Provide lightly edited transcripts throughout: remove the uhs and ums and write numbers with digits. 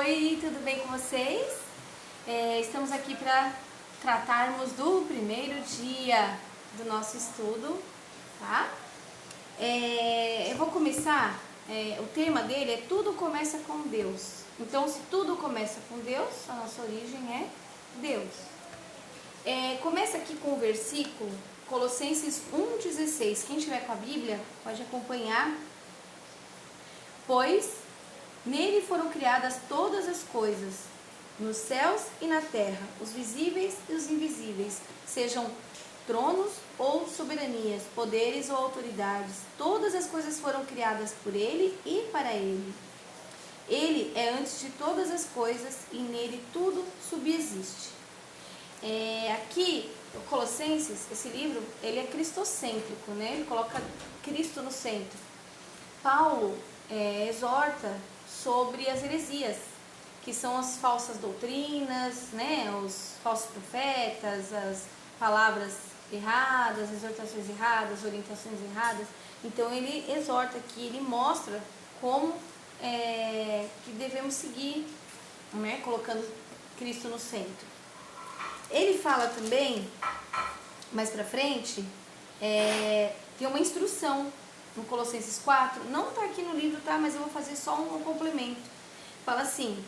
Oi, tudo bem com vocês? Estamos aqui para tratarmos do primeiro dia do nosso estudo, tá? Eu vou começar, o tema dele é Tudo Começa com Deus. Então, se tudo começa com Deus, a nossa origem é Deus. Começa aqui com o versículo Colossenses 1,16. Quem tiver com a Bíblia pode acompanhar. Pois nele foram criadas todas as coisas, nos céus e na terra, os visíveis e os invisíveis, sejam tronos ou soberanias, poderes ou autoridades. Todas as coisas foram criadas por ele e para ele. Ele é antes de todas as coisas e nele tudo subsiste. Aqui, o Colossenses, esse livro, ele é cristocêntrico, né? Ele coloca Cristo no centro. Paulo exorta sobre as heresias, que são as falsas doutrinas, né? Os falsos profetas, as palavras erradas, exortações erradas, orientações erradas. Então ele exorta aqui, ele mostra como que devemos seguir, né? Colocando Cristo no centro. Ele fala também, mais pra frente, tem uma instrução no Colossenses 4, não está aqui no livro, tá? Mas eu vou fazer só um complemento. Fala assim,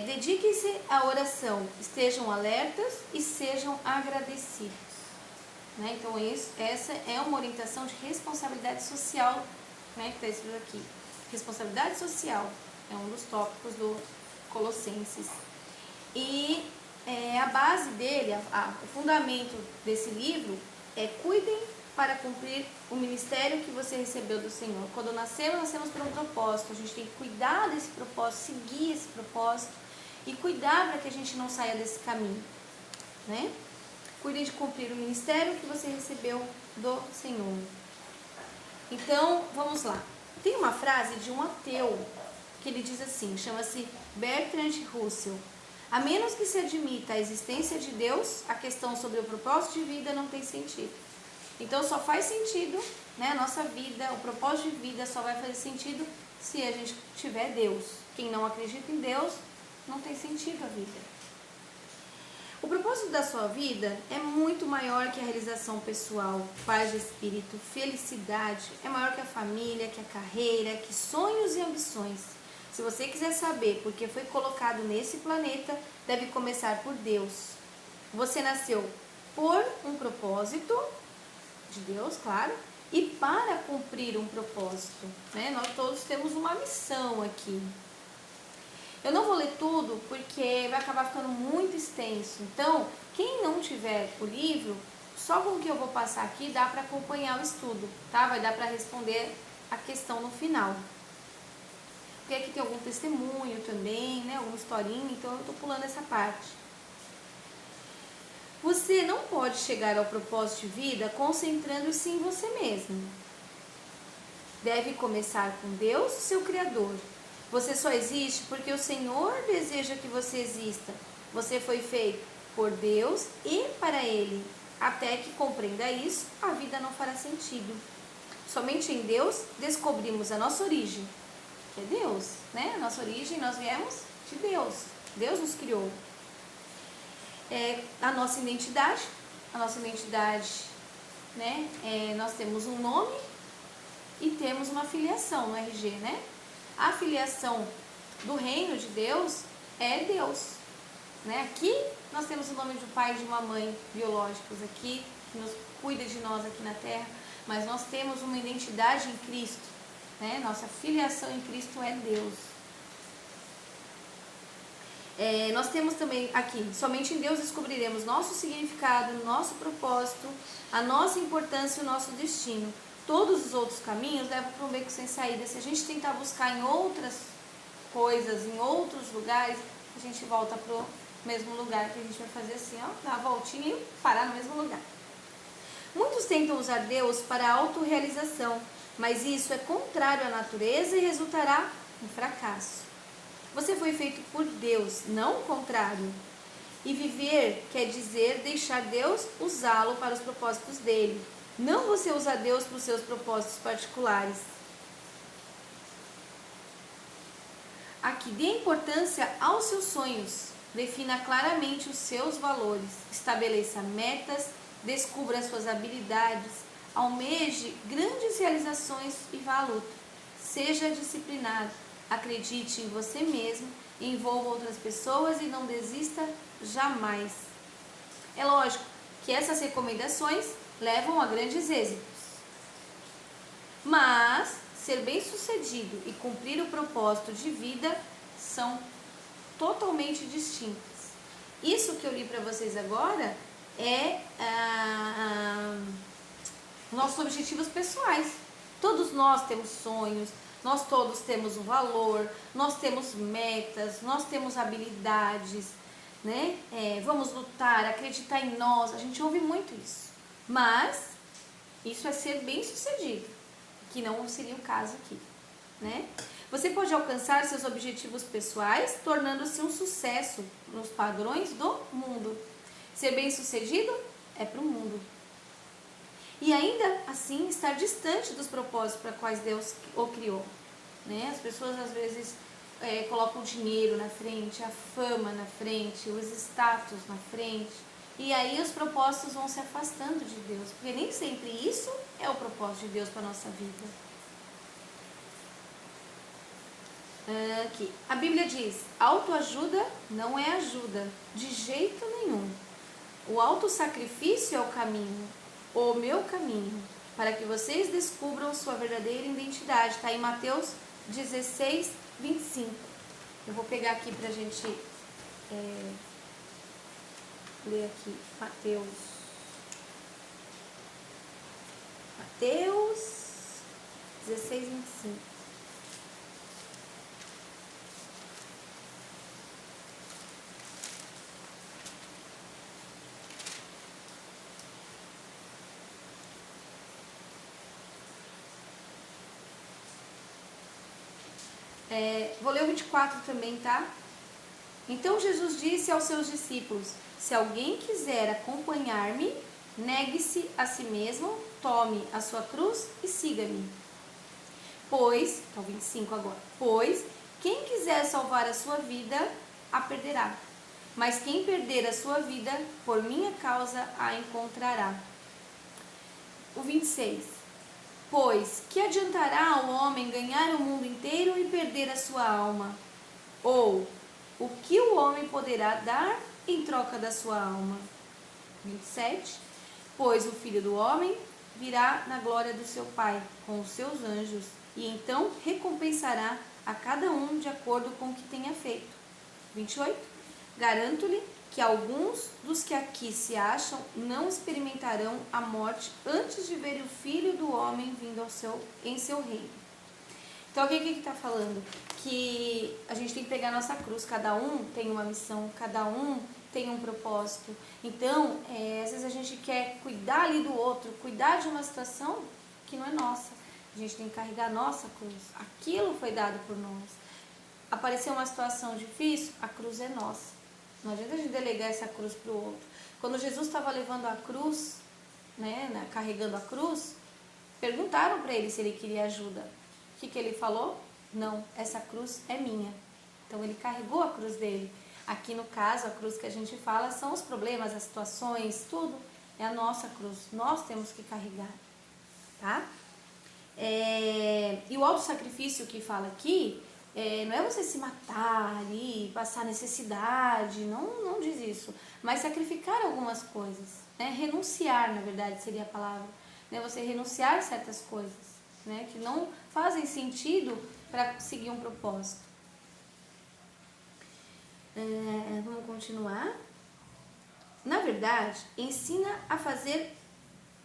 dediquem-se à oração, estejam alertas e sejam agradecidos. Né? Então essa é uma orientação de responsabilidade social, né, que está escrito aqui. Responsabilidade social é um dos tópicos do Colossenses. E a base dele, o fundamento desse livro é cuidem para cumprir o ministério que você recebeu do Senhor. Quando nascemos por um propósito. A gente tem que cuidar desse propósito, seguir esse propósito e cuidar para que a gente não saia desse caminho, né? Cuidem de cumprir o ministério que você recebeu do Senhor. Então, vamos lá. Tem uma frase de um ateu que ele diz assim, chama-se Bertrand Russell. A menos que se admita a existência de Deus, a questão sobre o propósito de vida não tem sentido. Então só faz sentido, né, a nossa vida, o propósito de vida só vai fazer sentido se a gente tiver Deus. Quem não acredita em Deus, não tem sentido a vida. O propósito da sua vida é muito maior que a realização pessoal, paz de espírito, felicidade, é maior que a família, que a carreira, que sonhos e ambições. Se você quiser saber por que foi colocado nesse planeta, deve começar por Deus. Você nasceu por um propósito de Deus, claro, e para cumprir um propósito, né? Nós todos temos uma missão aqui. Eu não vou ler tudo porque vai acabar ficando muito extenso. Então, quem não tiver o livro, só com o que eu vou passar aqui dá para acompanhar o estudo, tá? Vai dar para responder a questão no final. Porque aqui tem algum testemunho também, né? Alguma historinha, então eu tô pulando essa parte. Você não pode chegar ao propósito de vida concentrando-se em você mesmo. Deve começar com Deus, seu Criador. Você só existe porque o Senhor deseja que você exista. Você foi feito por Deus e para Ele. Até que compreenda isso, a vida não fará sentido. Somente em Deus descobrimos a nossa origem, que é Deus, né? A nossa origem, nós viemos de Deus. Deus nos criou. A nossa identidade, né? Nós temos um nome e temos uma filiação no RG, né? A filiação do reino de Deus é Deus, né? Aqui nós temos o nome de um pai e de uma mãe biológicos aqui, que nos cuida de nós aqui na terra, mas nós temos uma identidade em Cristo, né? Nossa filiação em Cristo é Deus. Nós temos também aqui, somente em Deus descobriremos nosso significado, nosso propósito, a nossa importância e o nosso destino. Todos os outros caminhos levam para um beco sem saída. Se a gente tentar buscar em outras coisas, em outros lugares, a gente volta para o mesmo lugar, que a gente vai fazer assim, ó, dar uma voltinha e parar no mesmo lugar. Muitos tentam usar Deus para a autorrealização, mas isso é contrário à natureza e resultará em fracasso. Você foi feito por Deus, não o contrário. E viver quer dizer deixar Deus usá-lo para os propósitos dele. Não você usar Deus para os seus propósitos particulares. Aqui, dê importância aos seus sonhos. Defina claramente os seus valores. Estabeleça metas, descubra suas habilidades, almeje grandes realizações e vá à luta. Seja disciplinado, acredite em você mesmo, envolva outras pessoas e não desista jamais. É lógico que essas recomendações levam a grandes êxitos. Mas ser bem-sucedido e cumprir o propósito de vida são totalmente distintas. Isso que eu li para vocês agora é nossos objetivos pessoais. Todos nós temos sonhos, nós todos temos um valor, nós temos metas, nós temos habilidades, né? Vamos lutar, acreditar em nós, a gente ouve muito isso. Mas isso é ser bem-sucedido, que não seria o caso aqui, né? Você pode alcançar seus objetivos pessoais tornando-se um sucesso nos padrões do mundo. Ser bem-sucedido é para o mundo. E ainda assim estar distante dos propósitos para quais Deus o criou, né? As pessoas às vezes colocam o dinheiro na frente, a fama na frente, os status na frente. E aí os propósitos vão se afastando de Deus, porque nem sempre isso é o propósito de Deus para a nossa vida. Aqui, a Bíblia diz, autoajuda não é ajuda, de jeito nenhum. O autossacrifício é o caminho, o meu caminho, para que vocês descubram sua verdadeira identidade. Está em Mateus 16, 25. Eu vou pegar aqui para a gente ler aqui, Mateus 16, 25. Vou ler o 24 também, tá? Então Jesus disse aos seus discípulos, se alguém quiser acompanhar-me, negue-se a si mesmo, tome a sua cruz e siga-me. Pois, tá o 25 agora, pois quem quiser salvar a sua vida, a perderá. Mas quem perder a sua vida, por minha causa, a encontrará. O 26. Pois que adiantará ao homem ganhar o mundo inteiro e perder a sua alma? Ou o que o homem poderá dar em troca da sua alma? 27. Pois o Filho do Homem virá na glória do seu Pai com os seus anjos e então recompensará a cada um de acordo com o que tenha feito. 28. Garanto-lhe que alguns dos que aqui se acham não experimentarão a morte antes de ver o Filho do Homem vindo em seu reino. Então, o que está falando? Que a gente tem que pegar a nossa cruz, cada um tem uma missão, cada um tem um propósito. Então, às vezes a gente quer cuidar ali do outro, cuidar de uma situação que não é nossa. A gente tem que carregar a nossa cruz. Aquilo foi dado por nós. Apareceu uma situação difícil, a cruz é nossa. Não adianta a gente delegar essa cruz para o outro. Quando Jesus estava levando a cruz, carregando a cruz, perguntaram para ele se ele queria ajuda. O que ele falou? Não, essa cruz é minha. Então ele carregou a cruz dele. Aqui no caso, a cruz que a gente fala são os problemas, as situações, tudo. É a nossa cruz. Nós temos que carregar. Tá? E o autossacrifício que fala aqui, não é você se matar ali, passar necessidade, não diz isso. Mas sacrificar algumas coisas. Né? Renunciar, na verdade, seria a palavra. Né? Você renunciar a certas coisas, né? Que não fazem sentido para seguir um propósito. Vamos continuar. Na verdade, ensina a fazer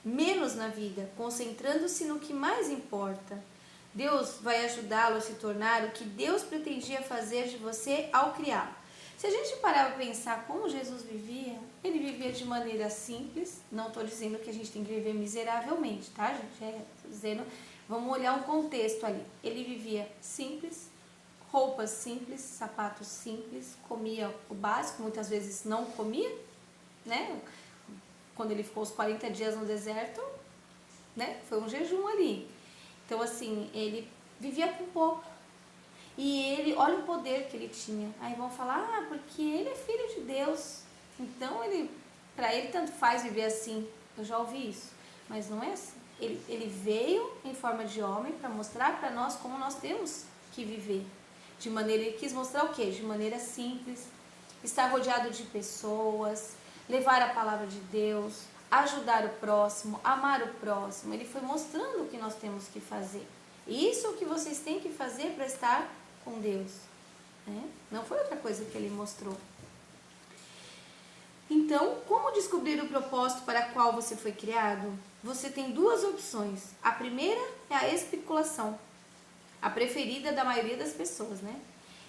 menos na vida, concentrando-se no que mais importa. Deus vai ajudá-lo a se tornar o que Deus pretendia fazer de você ao criá-lo. Se a gente parar para pensar como Jesus vivia, ele vivia de maneira simples. Não estou dizendo que a gente tem que viver miseravelmente, tá, gente? Estou dizendo, vamos olhar um contexto ali. Ele vivia simples, roupas simples, sapatos simples, comia o básico, muitas vezes não comia, né? Quando ele ficou os 40 dias no deserto, né? Foi um jejum ali. Então, assim, ele vivia com pouco. E ele, olha o poder que ele tinha. Aí vão falar, porque ele é filho de Deus. Então, para ele tanto faz viver assim. Eu já ouvi isso. Mas não é assim. Ele veio em forma de homem para mostrar para nós como nós temos que viver. Ele quis mostrar o quê? De maneira simples, estar rodeado de pessoas, levar a palavra de Deus, ajudar o próximo, amar o próximo. Ele foi mostrando o que nós temos que fazer. Isso é o que vocês têm que fazer para estar com Deus. Né? Não foi outra coisa que ele mostrou. Então, como descobrir o propósito para qual você foi criado? Você tem duas opções. A primeira é a especulação, a preferida da maioria das pessoas, né?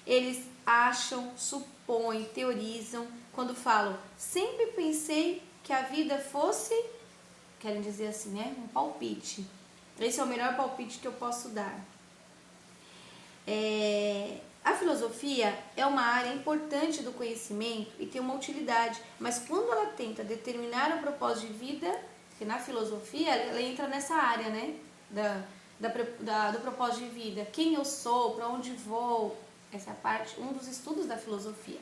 Eles acham, supõem, teorizam, quando falam, sempre pensei que a vida fosse, querem dizer assim, né? Um palpite. Esse é o melhor palpite que eu posso dar. A filosofia é uma área importante do conhecimento e tem uma utilidade, mas quando ela tenta determinar o propósito de vida, porque na filosofia ela entra nessa área, né? Do propósito de vida. Quem eu sou, para onde vou, essa é a parte, um dos estudos da filosofia.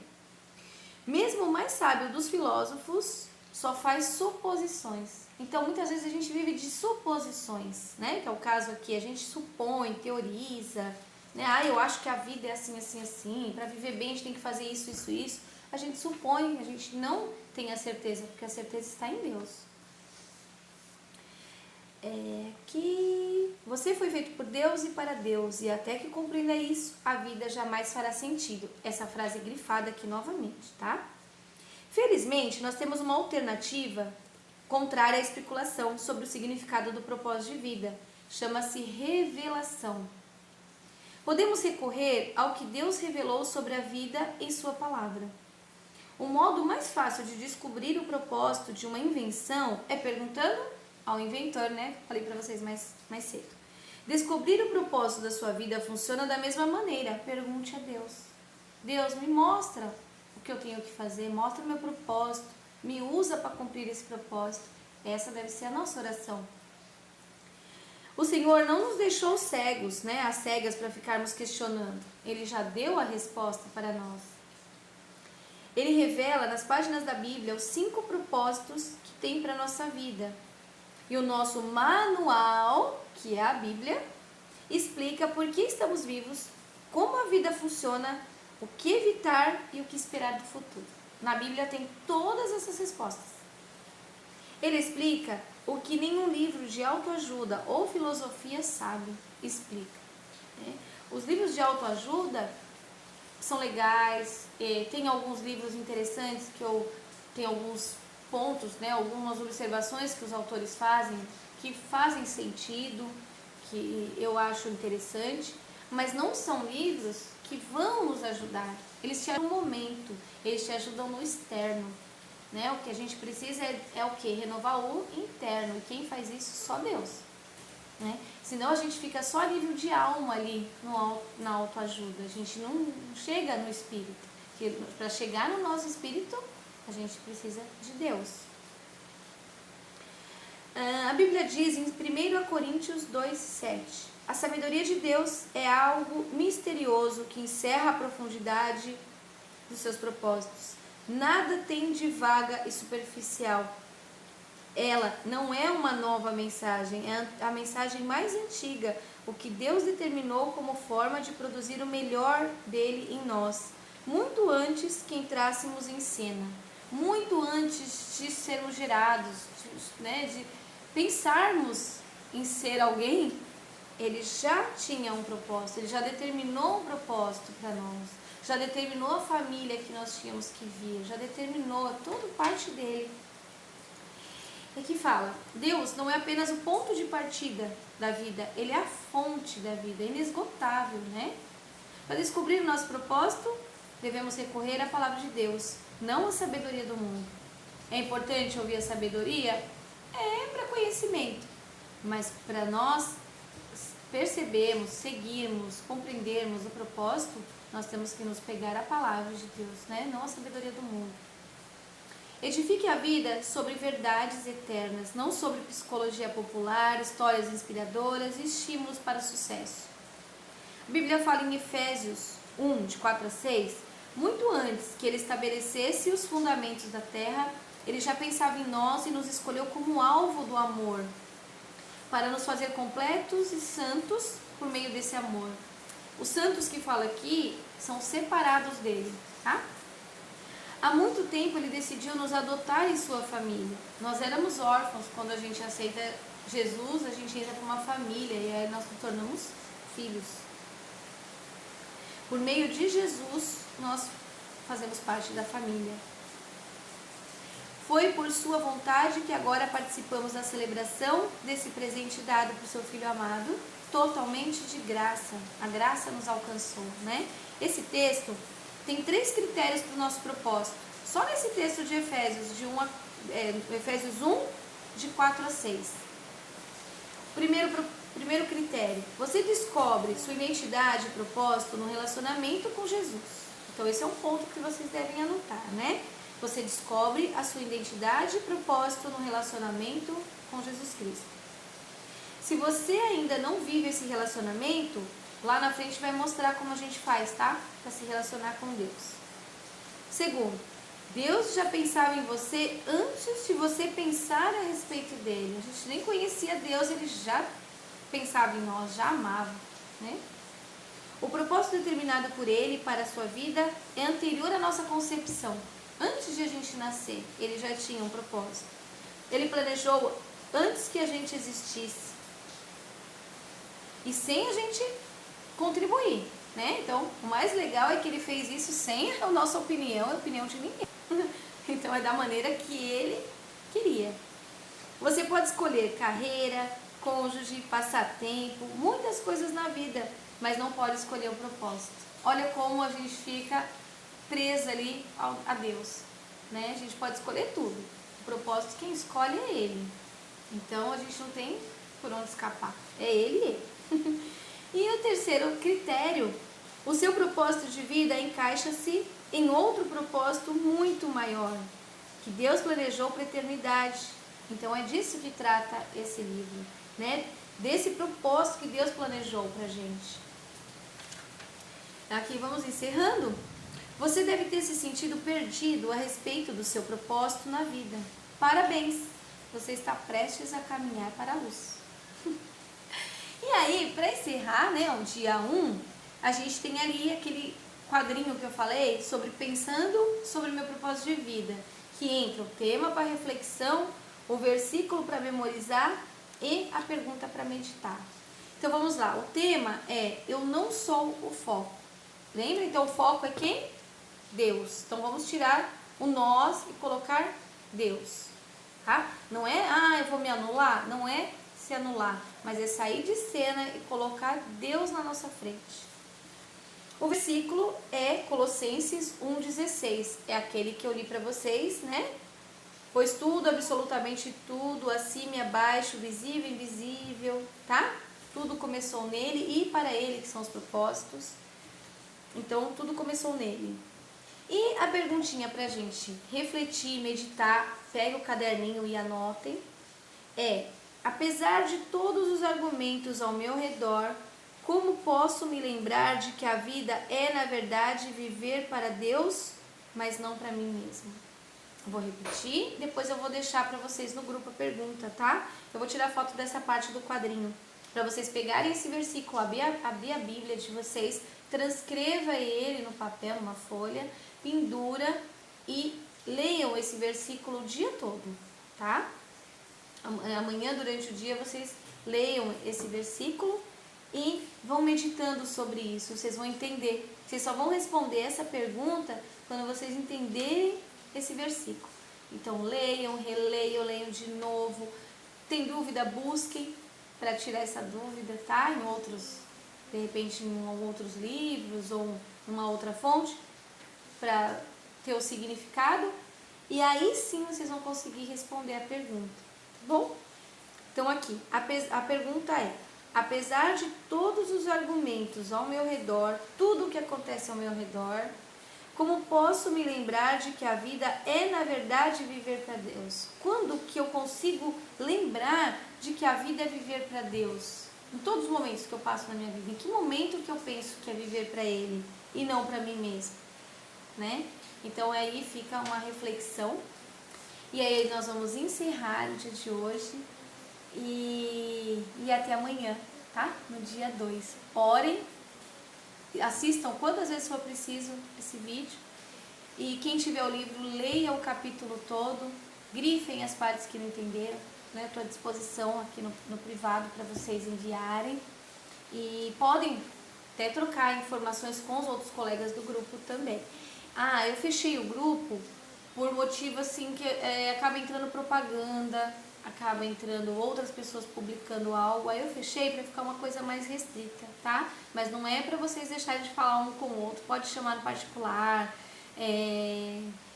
Mesmo o mais sábio dos filósofos só faz suposições. Então, muitas vezes a gente vive de suposições, né? Que é o caso aqui, a gente supõe, teoriza, né? Eu acho que a vida é assim, assim, assim, para viver bem a gente tem que fazer isso, isso, isso. A gente supõe, a gente não tem a certeza, porque a certeza está em Deus. Que você foi feito por Deus e para Deus, e até que compreenda isso, a vida jamais fará sentido. Essa frase é grifada aqui novamente, tá? Felizmente, nós temos uma alternativa contrária à especulação sobre o significado do propósito de vida. Chama-se revelação. Podemos recorrer ao que Deus revelou sobre a vida em sua palavra. O modo mais fácil de descobrir o propósito de uma invenção é perguntando ao inventor, né? Falei para vocês mais cedo. Descobrir o propósito da sua vida funciona da mesma maneira. Pergunte a Deus. Deus, me mostra o que eu tenho que fazer, mostra o meu propósito, me usa para cumprir esse propósito. Essa deve ser a nossa oração. O Senhor não nos deixou cegos, né, às cegas para ficarmos questionando. Ele já deu a resposta para nós. Ele revela nas páginas da Bíblia os 5 propósitos que tem para a nossa vida. E o nosso manual, que é a Bíblia, explica por que estamos vivos, como a vida funciona, o que evitar e o que esperar do futuro. Na Bíblia tem todas essas respostas. Ele explica o que nenhum livro de autoajuda ou filosofia sabe, explica. Né? Os livros de autoajuda são legais, tem alguns livros interessantes que eu tenho alguns pontos, né, algumas observações que os autores fazem, que fazem sentido, que eu acho interessante, mas não são livros que vão nos ajudar. Eles te ajudam no momento, eles te ajudam no externo. Né? O que a gente precisa é o quê? Renovar o interno. E quem faz isso? Só Deus. Né? Senão a gente fica só a nível de alma ali na autoajuda. A gente não chega no espírito. Porque para chegar no nosso espírito, a gente precisa de Deus. A Bíblia diz em 1 Coríntios 2:7: a sabedoria de Deus é algo misterioso que encerra a profundidade dos seus propósitos. Nada tem de vaga e superficial. Ela não é uma nova mensagem, é a mensagem mais antiga, o que Deus determinou como forma de produzir o melhor dele em nós, muito antes que entrássemos em cena, muito antes de sermos gerados, de pensarmos em ser alguém. Ele já tinha um propósito, ele já determinou um propósito para nós, já determinou a família que nós tínhamos que vir, já determinou toda parte dele. E que fala, Deus não é apenas o ponto de partida da vida, ele é a fonte da vida, é inesgotável, né? Para descobrir o nosso propósito, devemos recorrer à palavra de Deus, não à sabedoria do mundo. É importante ouvir a sabedoria? É para conhecimento, mas para nós percebermos, seguirmos, compreendermos o propósito, nós temos que nos pegar à palavra de Deus, né? Não a sabedoria do mundo. Edifique a vida sobre verdades eternas, não sobre psicologia popular, histórias inspiradoras e estímulos para o sucesso. A Bíblia fala em Efésios 1, de 4 a 6, muito antes que ele estabelecesse os fundamentos da terra, ele já pensava em nós e nos escolheu como alvo do amor, para nos fazer completos e santos por meio desse amor. Os santos que fala aqui são separados dele, tá? Há muito tempo ele decidiu nos adotar em sua família. Nós éramos órfãos, quando a gente aceita Jesus, a gente entra para uma família e aí nós nos tornamos filhos. Por meio de Jesus, nós fazemos parte da família. Foi por sua vontade que agora participamos da celebração desse presente dado por seu Filho amado, totalmente de graça. A graça nos alcançou, né? Esse texto tem 3 critérios para o nosso propósito. Só nesse texto de Efésios, Efésios 1, de 4 a 6. Primeiro critério, você descobre sua identidade e propósito no relacionamento com Jesus. Então esse é um ponto que vocês devem anotar, né? Você descobre a sua identidade e propósito no relacionamento com Jesus Cristo. Se você ainda não vive esse relacionamento, lá na frente vai mostrar como a gente faz, tá? Para se relacionar com Deus. Segundo, Deus já pensava em você antes de você pensar a respeito dele. A gente nem conhecia Deus, ele já pensava em nós, já amava, né? O propósito determinado por ele para a sua vida é anterior à nossa concepção. Antes de a gente nascer, ele já tinha um propósito. Ele planejou antes que a gente existisse. E sem a gente contribuir, né? Então, o mais legal é que ele fez isso sem a nossa opinião, a opinião de ninguém. Então, é da maneira que ele queria. Você pode escolher carreira, cônjuge, passatempo, muitas coisas na vida, mas não pode escolher o propósito. Olha como a gente fica presa ali a Deus, né? A gente pode escolher tudo. O propósito quem escolhe é ele. Então a gente não tem por onde escapar. É ele e ele. E o terceiro critério, o seu propósito de vida encaixa-se em outro propósito muito maior, que Deus planejou para a eternidade. Então é disso que trata esse livro, né? Desse propósito que Deus planejou para a gente. Aqui vamos encerrando. Você deve ter se sentido perdido a respeito do seu propósito na vida. Parabéns! Você está prestes a caminhar para a luz. E aí, para encerrar, né, o dia 1, a gente tem ali aquele quadrinho que eu falei sobre pensando sobre o meu propósito de vida, que entra o tema para reflexão, o versículo para memorizar e a pergunta para meditar. Então vamos lá, o tema é eu não sou o foco. Lembra? Então o foco é quem? Deus. Então vamos tirar o nós e colocar Deus, tá? Não é, eu vou me anular, não é se anular, mas é sair de cena e colocar Deus na nossa frente. O versículo é Colossenses 1,16, é aquele que eu li para vocês, né? Pois tudo, absolutamente tudo, acima e abaixo, visível e invisível, tá? Tudo começou nele e para ele que são os propósitos. Então tudo começou nele. E a perguntinha pra gente refletir, meditar, pega o caderninho e anotem, é: apesar de todos os argumentos ao meu redor, como posso me lembrar de que a vida é, na verdade, viver para Deus, mas não para mim mesmo? Vou repetir, depois eu vou deixar para vocês no grupo a pergunta, tá? Eu vou tirar foto dessa parte do quadrinho, para vocês pegarem esse versículo, abrir a Bíblia de vocês, transcreva ele no papel, numa folha, pendura e leiam esse versículo o dia todo, tá? Amanhã, durante o dia, vocês leiam esse versículo e vão meditando sobre isso. Vocês vão entender. Vocês só vão responder essa pergunta quando vocês entenderem esse versículo. Então, leiam, releiam, leiam de novo. Tem dúvida? Busquem para tirar essa dúvida, tá? Em outros, de repente, em outros livros ou numa outra fonte, para ter o significado. E aí sim vocês vão conseguir responder a pergunta. Bom, então aqui, a pergunta é: apesar de todos os argumentos ao meu redor, tudo o que acontece ao meu redor, como posso me lembrar de que a vida é, na verdade, viver para Deus? Quando que eu consigo lembrar de que a vida é viver para Deus? Em todos os momentos que eu passo na minha vida, em que momento que eu penso que é viver para Ele e não para mim mesmo, né? Então aí fica uma reflexão. E aí nós vamos encerrar o dia de hoje e até amanhã, tá? No dia 2. Orem, assistam quantas vezes for preciso esse vídeo. E quem tiver o livro, leia o capítulo todo, grifem as partes que não entenderam, né? Estou à disposição aqui no privado para vocês enviarem. E podem até trocar informações com os outros colegas do grupo também. Ah, eu fechei o grupo por motivo assim que acaba entrando propaganda, acaba entrando outras pessoas publicando algo, aí eu fechei para ficar uma coisa mais restrita, tá? Mas não é para vocês deixarem de falar um com o outro, pode chamar no particular,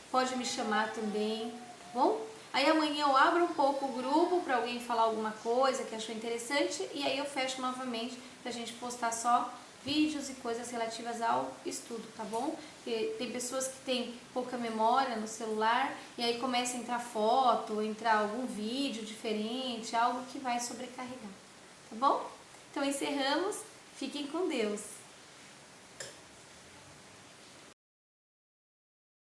pode me chamar também, tá bom? Aí amanhã eu abro um pouco o grupo para alguém falar alguma coisa que achou interessante e aí eu fecho novamente pra gente postar só vídeos e coisas relativas ao estudo, tá bom? Porque tem pessoas que têm pouca memória no celular e aí começa a entrar foto, entrar algum vídeo diferente, algo que vai sobrecarregar, tá bom? Então encerramos, fiquem com Deus!